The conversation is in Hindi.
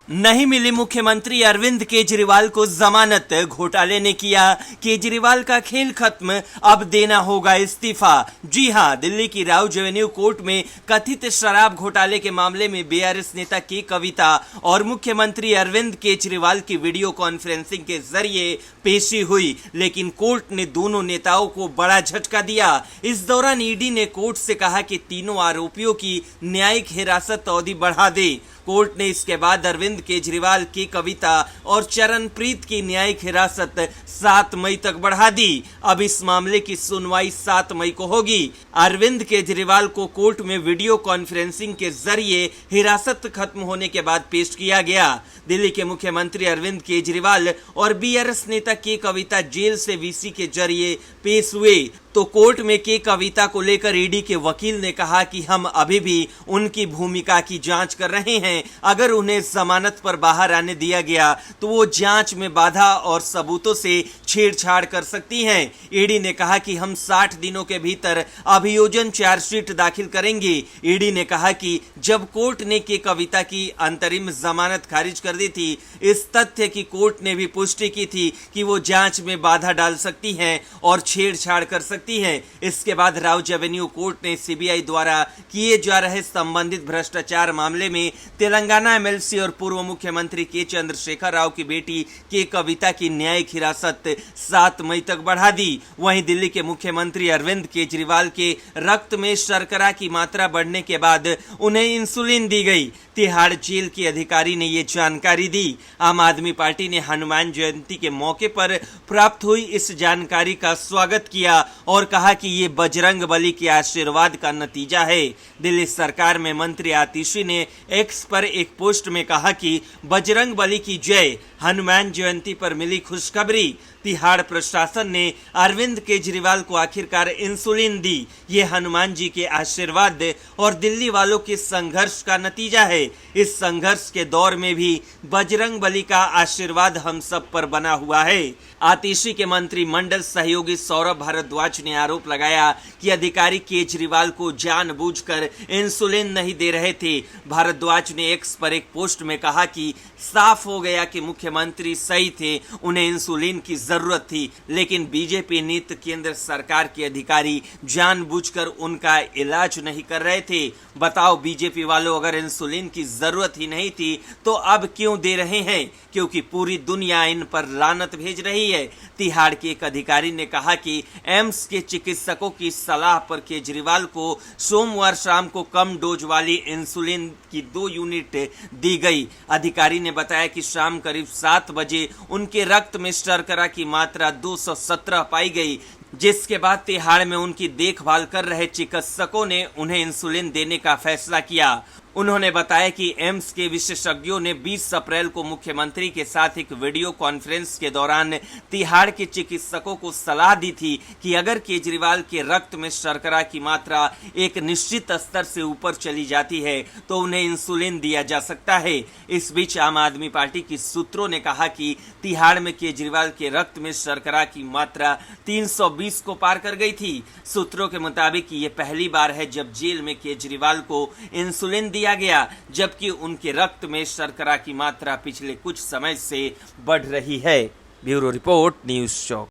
नहीं मिली मुख्यमंत्री अरविंद केजरीवाल को जमानत, घोटाले ने किया केजरीवाल का खेल खत्म, अब देना होगा इस्तीफा। जी हां, दिल्ली की राउज एवेन्यू कोर्ट में कथित शराब घोटाले के मामले में बीआरएस नेता के कविता और मुख्यमंत्री अरविंद केजरीवाल की वीडियो कॉन्फ्रेंसिंग के जरिए पेशी हुई, लेकिन कोर्ट ने दोनों नेताओं को बड़ा झटका दिया। इस दौरान ईडी ने कोर्ट से कहा कि तीनों आरोपियों की न्यायिक हिरासत अवधि बढ़ा दे। कोर्ट ने इसके बाद अरविंद केजरीवाल की कविता और चरणप्रीत की न्यायिक हिरासत 7 मई तक बढ़ा दी। अब इस मामले की सुनवाई 7 मई को होगी। अरविंद केजरीवाल को कोर्ट में वीडियो कॉन्फ्रेंसिंग के जरिए हिरासत खत्म होने के बाद पेश किया गया। दिल्ली के मुख्यमंत्री अरविंद केजरीवाल और बीआरएस नेता के कविता जेल से वीसी के जरिए पेश हुए, तो कोर्ट में के कविता को लेकर ईडी के वकील ने कहा कि हम अभी भी उनकी भूमिका की जांच कर रहे हैं। अगर उन्हें जमानत पर बाहर आने दिया गया तो वो जांच में बाधा और सबूतों से छेड़छाड़ कर सकती हैं। ईडी ने कहा कि हम 60 दिनों के भीतर अभियोजन चार्जशीट दाखिल करेंगे। ईडी ने कहा कि जब कोर्ट ने के कविता की अंतरिम जमानत खारिज कर दी थी, इस तथ्य की कोर्ट ने भी पुष्टि की थी कि वो जांच में बाधा डाल सकती हैं और छेड़छाड़ कर सकती है। इसके बाद राउज एवेन्यू कोर्ट ने सीबीआई द्वारा किए जा रहे संबंधित भ्रष्टाचार मामले में तेलंगाना एमएलसी और पूर्व मुख्यमंत्री के चंद्रशेखर राव की बेटी के कविता की न्यायिक हिरासत 7 मई तक बढ़ा दी। वहीं दिल्ली के मुख्यमंत्री अरविंद केजरीवाल के रक्त में शर्करा की मात्रा बढ़ने के बाद उन्हें इंसुलिन दी गई। तिहाड़ जेल के अधिकारी ने ये जानकारी दी। आम आदमी पार्टी ने हनुमान जयंती के मौके पर प्राप्त हुई इस जानकारी का स्वागत किया और कहा कि ये बजरंग बली के आशीर्वाद का नतीजा है। दिल्ली सरकार में मंत्री आतिशी ने एक्स पर एक पोस्ट में कहा कि बजरंग बली की जय, हनुमान जयंती पर मिली खुशखबरी। तिहाड़ प्रशासन ने अरविंद केजरीवाल को आखिरकार इंसुलिन दी। ये हनुमान जी के आशीर्वाद और दिल्ली वालों के संघर्ष का नतीजा है। इस संघर्ष के दौर में भी बजरंग बली का आशीर्वाद हम सब पर बना हुआ है। आतिशी के मंत्रिमंडल सहयोगी सौरभ भारद्वाज ने आरोप लगाया कि अधिकारी केजरीवाल को जानबूझकर इंसुलिन नहीं दे रहे थे। भारद्वाज ने एक्स पर एक पोस्ट में कहा कि साफ हो गया कि मुख्यमंत्री सही थे, उन्हें इंसुलिन की जरूरत थी, लेकिन बीजेपी नीति केंद्र सरकार के अधिकारी जानबूझकर उनका इलाज नहीं कर रहे थे। बताओ बीजेपी वालों, अगर इंसुलिन की जरूरत ही नहीं थी तो अब क्यों दे रहे हैं? क्योंकि पूरी दुनिया इन पर लानत भेज रही है। तिहाड़ के एक अधिकारी ने कहा कि एम्स के चिकित्सकों की सलाह पर केजरीवाल को सोमवार शाम को कम डोज वाली इंसुलिन की 2 यूनिट दी गई। अधिकारी ने बताया कि शाम करीब 7 बजे उनके रक्त में शर्करा की मात्रा 217 पाई गई, जिसके बाद तिहाड़ में उनकी देखभाल कर रहे चिकित्सकों ने उन्हें इंसुलिन देने का फैसला किया। उन्होंने बताया कि एम्स के विशेषज्ञों ने 20 अप्रैल को मुख्यमंत्री के साथ एक वीडियो कॉन्फ्रेंस के दौरान तिहाड़ के चिकित्सकों को सलाह दी थी कि अगर केजरीवाल के रक्त में शर्करा की मात्रा एक निश्चित स्तर से ऊपर चली जाती है तो उन्हें इंसुलिन दिया जा सकता है। इस बीच आम आदमी पार्टी के सूत्रों ने कहा कि तिहाड़ में केजरीवाल के रक्त में शर्करा की मात्रा 320 को पार कर गई थी। सूत्रों के मुताबिक ये पहली बार है जब जेल में केजरीवाल को इंसुलिन दिया गया, जबकि उनके रक्त में शर्करा की मात्रा पिछले कुछ समय से बढ़ रही है। ब्यूरो रिपोर्ट, न्यूज़ चौक।